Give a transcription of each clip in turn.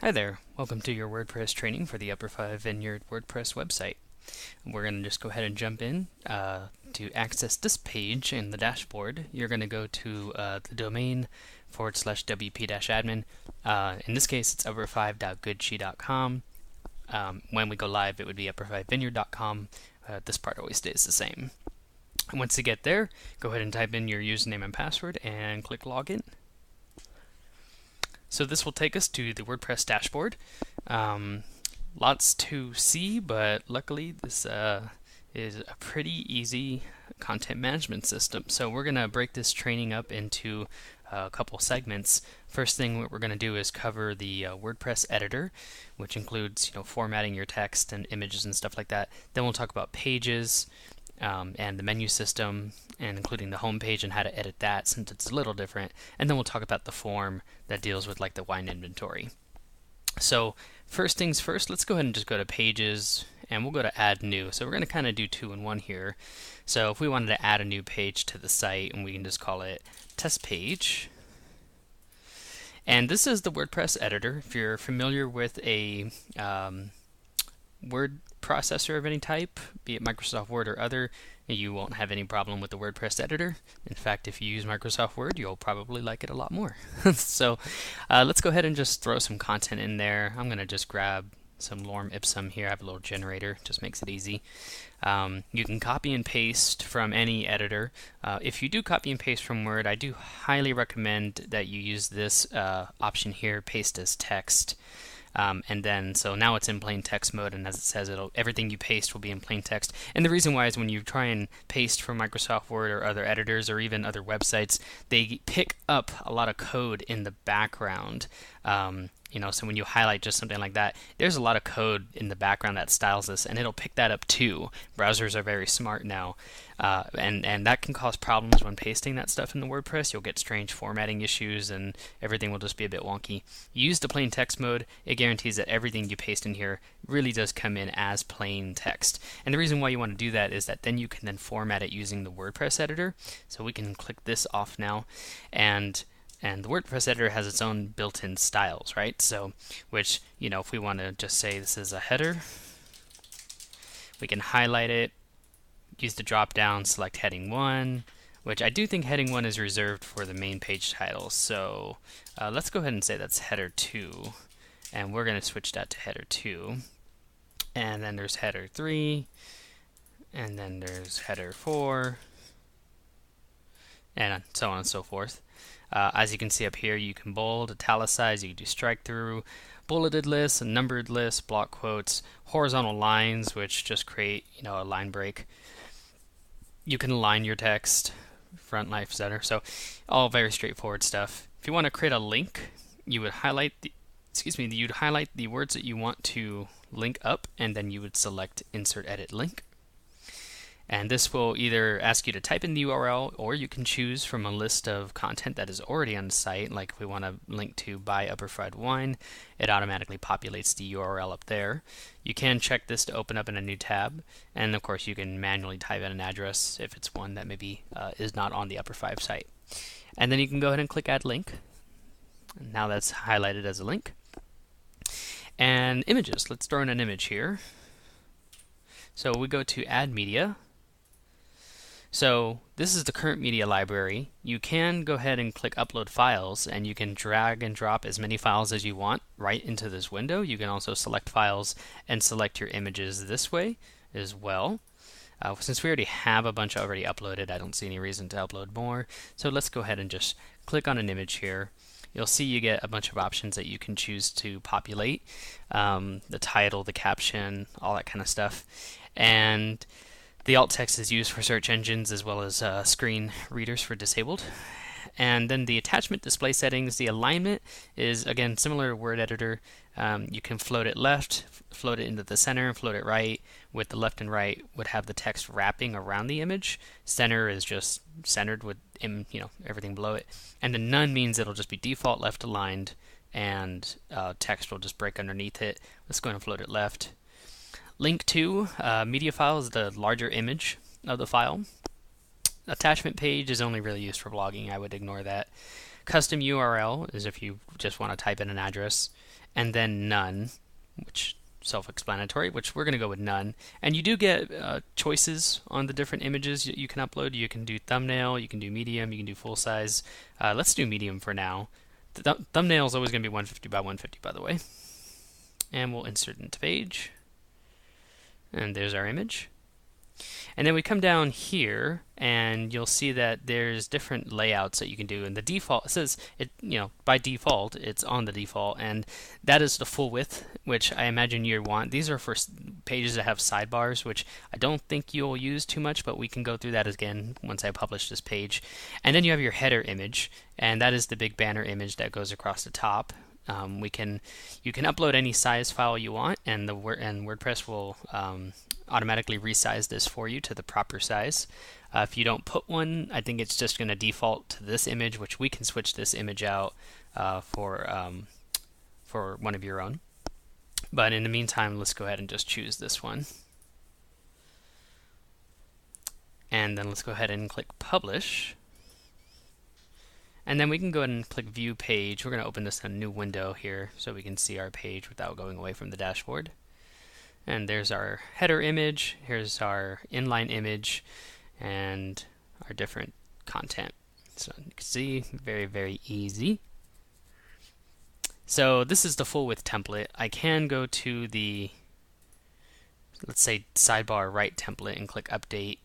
Hi there, welcome to your WordPress training for the Upper 5 Vineyard WordPress website. We're going to just go ahead and jump in. To access this page in the dashboard, you're going to go to the domain /wp-admin. In this case, it's upper5.goodshi.com. When we go live, it would be upper5vineyard.com. This part always stays the same. And once you get there, go ahead and type in your username and password and click Login. So this will take us to the WordPress dashboard. Lots to see, but luckily this is a pretty easy content management system. So we're going to break this training up into a couple segments. First thing what we're going to do is cover the WordPress editor, which includes formatting your text and images and stuff like that. Then we'll talk about pages and the menu system, and including the home page and how to edit that since it's a little different. And then we'll talk about the form that deals with like the wine inventory. So first things first, let's go ahead and just go to pages and we'll go to add new. So we're going to kind of do two in one here. So if we wanted to add a new page to the site, and we can just call it test page. And this is the WordPress editor. If you're familiar with a word processor of any type, be it Microsoft Word or other, you won't have any problem with the WordPress editor. In fact, if you use Microsoft Word, you'll probably like it a lot more. So let's go ahead and just throw some content in there. I'm going to just grab some lorem ipsum here. I have a little generator, just makes it easy. You can copy and paste from any editor. If you do copy and paste from Word, I do highly recommend that you use this option here, paste as text. And then, so now it's in plain text mode, and as it says, everything you paste will be in plain text. And the reason why is when you try and paste from Microsoft Word or other editors or even other websites, they pick up a lot of code in the background. So when you highlight just something like that, there's a lot of code in the background that styles this, and it'll pick that up too. Browsers are very smart now, and that can cause problems when pasting that stuff in the WordPress. You'll get strange formatting issues, and everything will just be a bit wonky. Use the plain text mode. It guarantees that everything you paste in here really does come in as plain text. And the reason why you want to do that is that then you can then format it using the WordPress editor. So we can click this off now, and the WordPress editor has its own built-in styles, right? So, which, if we want to just say this is a header, we can highlight it, use the drop-down, select heading 1, which I do think heading 1 is reserved for the main page title. So, let's go ahead and say that's header 2, and we're going to switch that to header 2. And then there's header 3, and then there's header 4, and so on and so forth. As you can see up here, you can bold, italicize, you can do strike through, bulleted lists, numbered lists, block quotes, horizontal lines, which just create a line break. You can align your text, front, left, center. So all very straightforward stuff. If you want to create a link, you would highlight you'd highlight the words that you want to link up, and then you would select Insert Edit Link. And this will either ask you to type in the URL, or you can choose from a list of content that is already on the site. Like if we want to link to Buy Upper Fried Wine, it automatically populates the URL up there. You can check this to open up in a new tab, and of course you can manually type in an address if it's one that maybe is not on the Upper 5 site. And then you can go ahead and click Add Link. And now that's highlighted as a link. And images. Let's throw in an image here. So we go to Add Media. So this is the current media library. You can go ahead and click Upload Files, and you can drag and drop as many files as you want right into this window. You can also select files and select your images this way as well. Since we already have a bunch already uploaded, I don't see any reason to upload more. So let's go ahead and just click on an image here. You'll see you get a bunch of options that you can choose to populate. The title, the caption, all that kind of stuff. And the alt text is used for search engines as well as screen readers for disabled. And then the attachment display settings, the alignment is again similar to Word Editor. You can float it left, float it into the center, float it right. With the left and right would have the text wrapping around the image. Center is just centered with everything below it. And then none means it'll just be default left aligned, and text will just break underneath it. Let's go ahead and float it left. Link to media file is the larger image of the file. Attachment page is only really used for blogging. I would ignore that. custom URL is if you just want to type in an address, and then none, which self-explanatory, which we're going to go with none. And you do get choices on the different images you can upload. You can do thumbnail, you can do medium, you can do full size. Let's do medium for now. The thumbnail is always going to be 150 by 150, by the way. And we'll insert into page. And there's our image. And then we come down here, and you'll see that there's different layouts that you can do. And the default, it says, by default, it's on the default, and that is the full width, which I imagine you want. These are for pages that have sidebars, which I don't think you'll use too much, but we can go through that again once I publish this page. And then you have your header image, and that is the big banner image that goes across the top. You can upload any size file you want, and WordPress will automatically resize this for you to the proper size. If you don't put one, I think it's just going to default to this image, which we can switch this image out for one of your own. But in the meantime, let's go ahead and just choose this one. And then let's go ahead and click Publish. And then we can go ahead and click View Page. We're going to open this in a new window here so we can see our page without going away from the dashboard. And there's our header image, here's our inline image, and our different content. So you can see, very, very easy. So this is the full width template. I can go to the, let's say, sidebar right template and click Update,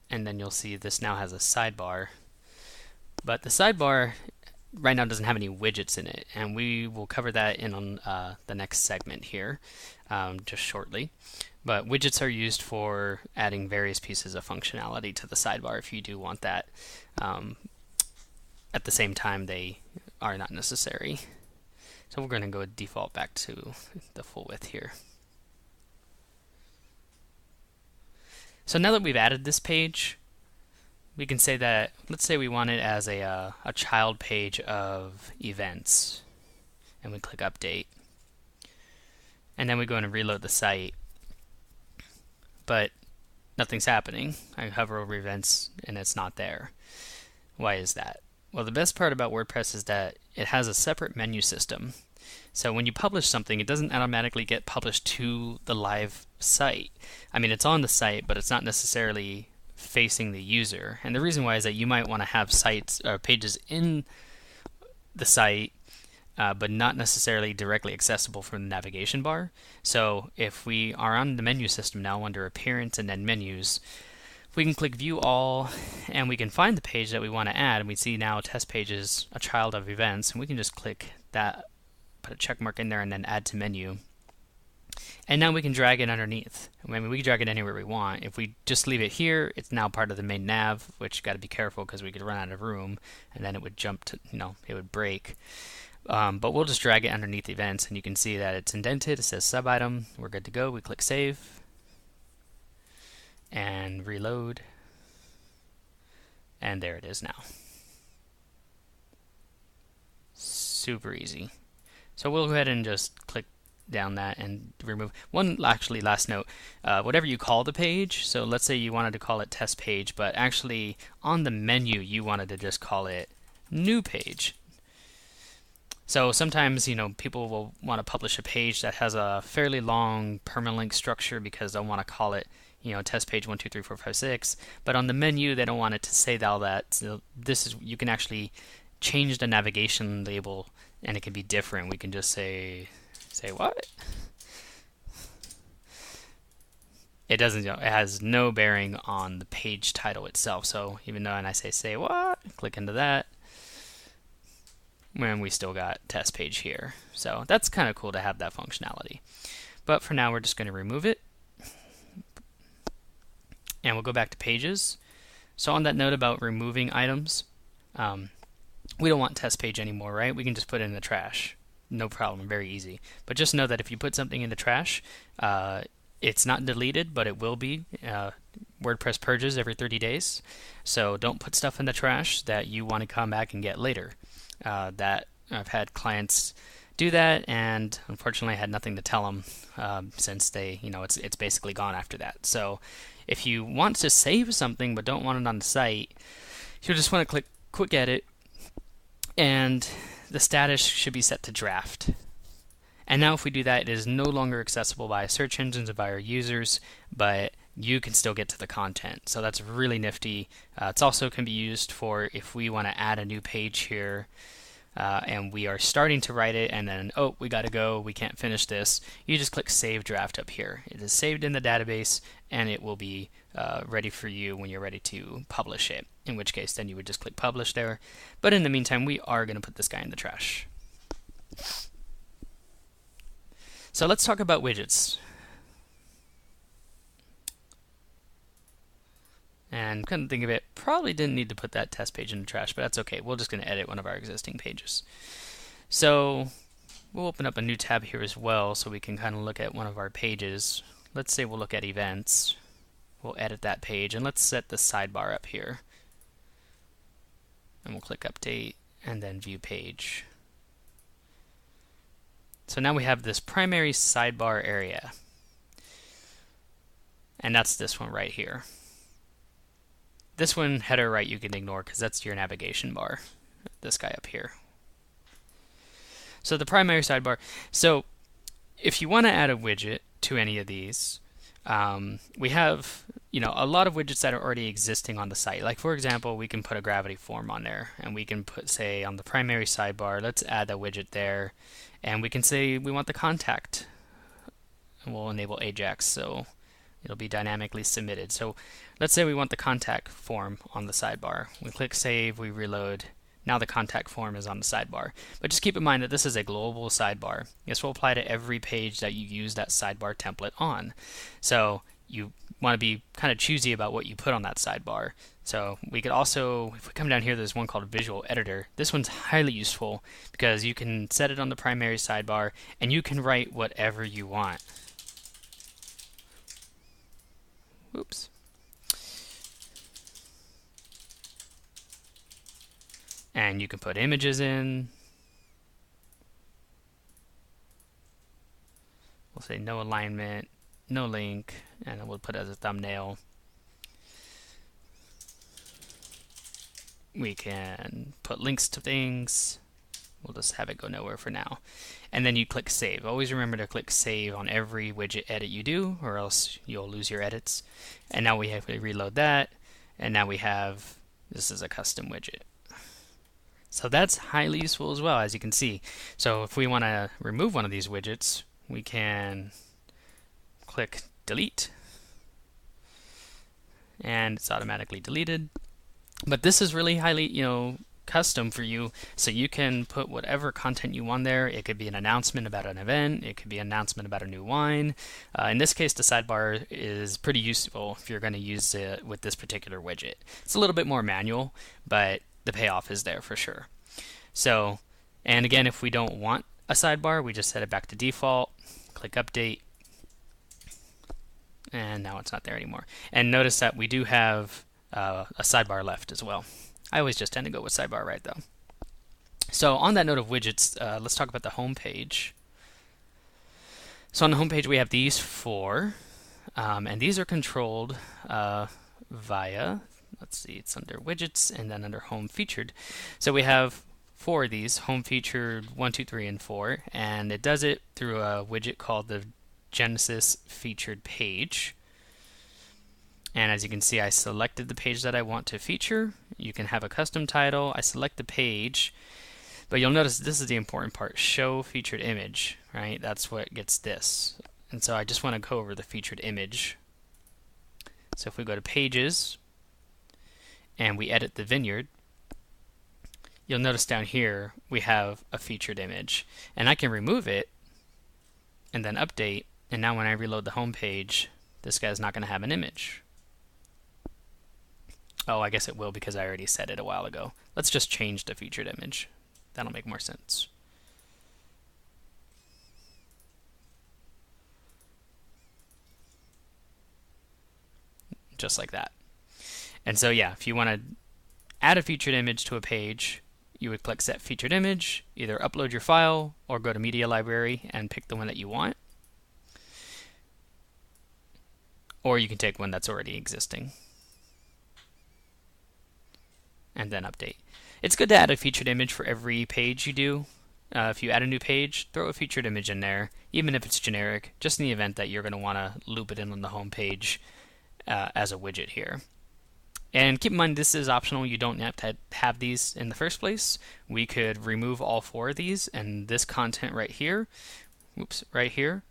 and then you'll see this now has a sidebar. But the sidebar right now doesn't have any widgets in it, and we will cover that in on the next segment here just shortly. But widgets are used for adding various pieces of functionality to the sidebar if you do want that. At the same time, they are not necessary. So we're going to go default back to the full width here. So now that we've added this page, we can say that, let's say we want it as a child page of events, and we click Update. And then we go in and reload the site, but nothing's happening. I hover over events and it's not there. Why is that? Well, the best part about WordPress is that it has a separate menu system. So when you publish something, it doesn't automatically get published to the live site. I mean, it's on the site, but it's not necessarily facing the user. And the reason why is that you might want to have sites or pages in the site, but not necessarily directly accessible from the navigation bar. So if we are on the menu system now under Appearance and then Menus, we can click View All, and we can find the page that we want to add. And we see now Test Pages, a child of events, and we can just click that, put a check mark in there, and then Add to Menu. And now we can drag it underneath. I mean, we can drag it anywhere we want. If we just leave it here, it's now part of the main nav, which you got to be careful because we could run out of room, and then it would jump to, it would break. But we'll just drag it underneath events, and you can see that it's indented. It says sub item. We're good to go. We click Save and reload, and there it is now. Super easy. So we'll go ahead and just click down that and remove one. Actually, last note, whatever you call the page, so let's say you wanted to call it test page, but actually on the menu you wanted to just call it new page. So sometimes people will want to publish a page that has a fairly long permalink structure because they'll want to call it test page 1 2 3 4 5 6, but on the menu they don't want it to say all that. So you can actually change the navigation label and it can be different. We can just say what? It doesn't, it has no bearing on the page title itself. So even though I say what, click into that, and we still got test page here. So that's kind of cool to have that functionality. But for now, we're just going to remove it. And we'll go back to pages. So on that note about removing items, we don't want test page anymore, right? We can just put it in the trash. No problem, very easy. But just know that if you put something in the trash, it's not deleted, but it will be. WordPress purges every 30 days. So don't put stuff in the trash that you want to come back and get later. That I've had clients do that, and unfortunately I had nothing to tell them since they, it's basically gone after that. So if you want to save something but don't want it on the site, you'll just want to click Quick Edit, And the status should be set to draft. And now if we do that, it is no longer accessible by search engines and by our users, but you can still get to the content. So that's really nifty. It's also can be used for if we want to add a new page here and we are starting to write it and then, oh, we got to go, we can't finish this. You just click Save Draft up here. It is saved in the database and it will be ready for you when you're ready to publish it, in which case then you would just click Publish there. But in the meantime, we are going to put this guy in the trash. So let's talk about widgets. And couldn't think of it, probably didn't need to put that test page in the trash, but that's okay. We're just going to edit one of our existing pages. So we'll open up a new tab here as well so we can kind of look at one of our pages. Let's say we'll look at events. We'll edit that page and let's set the sidebar up here. And we'll click update and then view page. So now we have this primary sidebar area. And that's this one right here. This one, header right, you can ignore because that's your navigation bar. This guy up here. So the primary sidebar. So if you want to add a widget to any of these, we have a lot of widgets that are already existing on the site. Like for example, we can put a gravity form on there, and we can put, say, on the primary sidebar, let's add a widget there, and we can say we want the contact, and we'll enable Ajax so it'll be dynamically submitted. So let's say we want the contact form on the sidebar. We click Save, we reload. Now the contact form is on the sidebar. But just keep in mind that this is a global sidebar. This will apply to every page that you use that sidebar template on. So you want to be kind of choosy about what you put on that sidebar. So we could also, if we come down here, there's one called Visual Editor. This one's highly useful because you can set it on the primary sidebar and you can write whatever you want. Oops. And you can put images in. We'll say no alignment, no link, and then we'll put it as a thumbnail. We can put links to things. We'll just have it go nowhere for now. And then you click Save. Always remember to click Save on every widget edit you do, or else you'll lose your edits. And now we have to reload that, and now we have, this is a custom widget. So that's highly useful as well, as you can see. So if we want to remove one of these widgets, we can click Delete, and it's automatically deleted. But this is really highly, custom for you, so you can put whatever content you want there. It could be an announcement about an event, it could be an announcement about a new wine. In this case, the sidebar is pretty useful if you're going to use it with this particular widget. It's a little bit more manual, but the payoff is there for sure. So, and again, if we don't want a sidebar, we just set it back to default, click Update, and now it's not there anymore. And notice that we do have a sidebar left as well. I always just tend to go with sidebar right though. So on that note of widgets, let's talk about the home page. So on the home page we have these four, and these are controlled via, let's see, it's under widgets and then under home featured. So we have four of these, home featured 1, 2, 3, and 4, and it does it through a widget called the Genesis featured page. And as you can see, I selected the page that I want to feature. You can have a custom title. I select the page, but you'll notice this is the important part, show featured image, right? That's what gets this. And so I just want to go over the featured image. So if we go to pages and we edit the vineyard, you'll notice down here we have a featured image, and I can remove it and then update, and now when I reload the home page, this guy's not going to have an image. Oh, I guess it will because I already set it a while ago. Let's just change the featured image. That'll make more sense. Just like that. And so yeah, if you want to add a featured image to a page, you would click Set Featured Image, either upload your file or go to Media Library and pick the one that you want. Or you can take one that's already existing and then update. It's good to add a featured image for every page you do. If you add a new page, throw a featured image in there, even if it's generic, just in the event that you're going to want to loop it in on the home page as a widget here. And keep in mind, this is optional. You don't have to have these in the first place. We could remove all 4 of these, and this content right here, right here,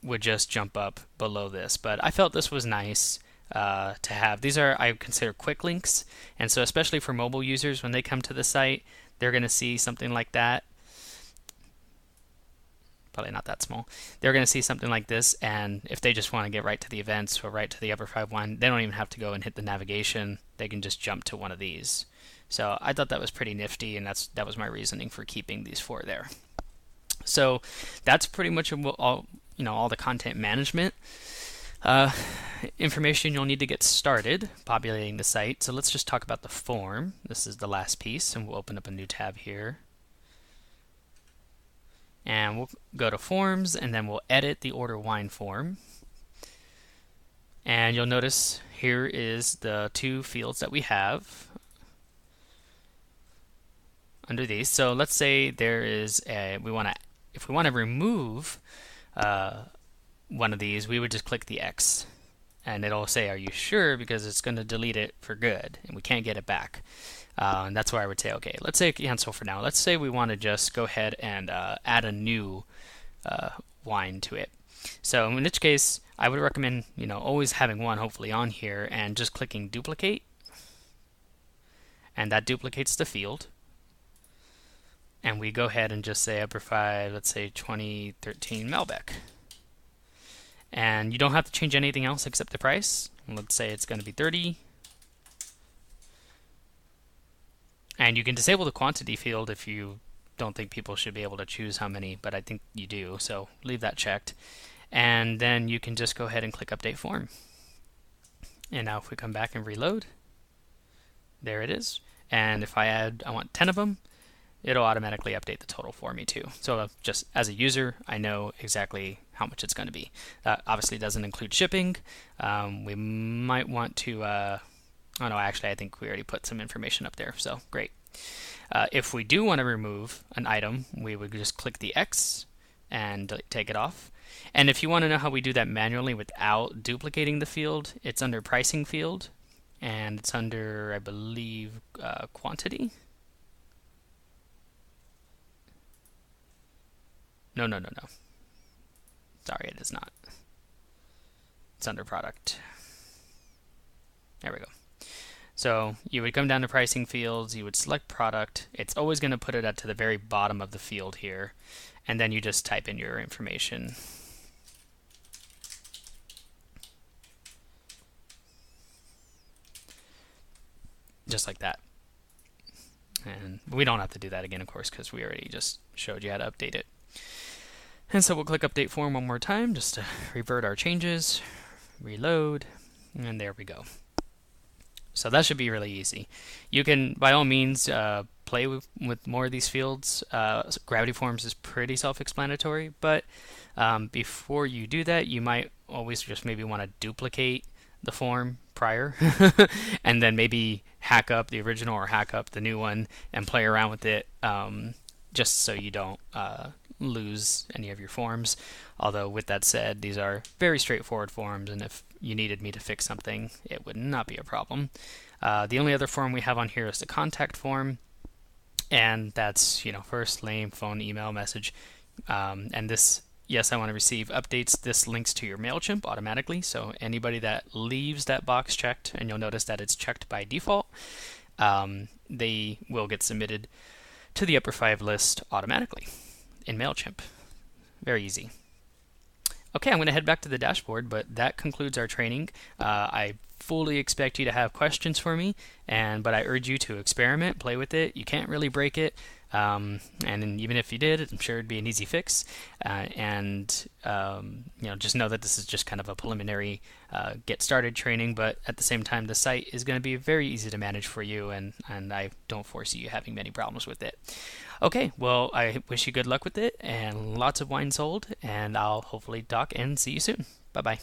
would just jump up below this. But I felt this was nice to have. These are, I consider, quick links, and so especially for mobile users, when they come to the site, they're going to see something like that. Probably not that small. They're going to see something like this, and if they just want to get right to the events or right to the Upper5 one, they don't even have to go and hit the navigation. They can just jump to one of these. So I thought that was pretty nifty, and that was my reasoning for keeping these 4 there. So that's pretty much all the content management information you'll need to get started populating the site. So let's just talk about the form. This is the last piece, and we'll open up a new tab here. And we'll go to forms, and then we'll edit the order wine form. And you'll notice here is the 2 fields that we have under these. So let's say there is if we want to remove one of these, we would just click the X, and it'll say, "Are you sure?" because it's going to delete it for good, and we can't get it back. And that's where I would say, okay, let's say cancel for now. Let's say we want to just go ahead and add a new wine to it. So in which case, I would recommend always having one hopefully on here and just clicking duplicate, and that duplicates the field. And we go ahead and just say Upper5, let's say 2013 Malbec. And you don't have to change anything else except the price. Let's say it's going to be 30. And you can disable the quantity field if you don't think people should be able to choose how many, but I think you do, so leave that checked. And then you can just go ahead and click Update Form. And now if we come back and reload, there it is. And if I want 10 of them, it'll automatically update the total for me too. So just as a user, I know exactly how much it's going to be. That obviously doesn't include shipping. We might want to... oh no, actually I think we already put some information up there, so great. If we do want to remove an item, we would just click the X and take it off. And if you want to know how we do that manually without duplicating the field, it's under Pricing field, and it's under, I believe, Quantity. No. Sorry, it is not. It's under Product. There we go. So you would come down to Pricing fields, you would select Product. It's always going to put it to the very bottom of the field here, and then you just type in your information. Just like that. And we don't have to do that again, of course, because we already just showed you how to update it. And so we'll click Update Form one more time just to revert our changes, reload, and there we go. So that should be really easy. You can, by all means, play with more of these fields. Gravity Forms is pretty self-explanatory, but before you do that, you might always just maybe want to duplicate the form prior, and then maybe hack up the original or hack up the new one and play around with it, just so you don't lose any of your forms. Although with that said, these are very straightforward forms, and if you needed me to fix something, it would not be a problem. The only other form we have on here is the contact form, and that's first name, phone, email, message, and this, yes, I want to receive updates. This links to your MailChimp automatically, so anybody that leaves that box checked, and you'll notice that it's checked by default, they will get submitted to the Upper5 list automatically in MailChimp. Very easy. Okay, I'm going to head back to the dashboard, but that concludes our training. I fully expect you to have questions for me, but I urge you to experiment, play with it. You can't really break it, and even if you did, I'm sure it'd be an easy fix. Just know that this is just kind of a preliminary get started training, but at the same time, the site is going to be very easy to manage for you, and I don't foresee you having many problems with it. Okay, well, I wish you good luck with it and lots of wine sold, and I'll hopefully talk and see you soon. Bye-bye.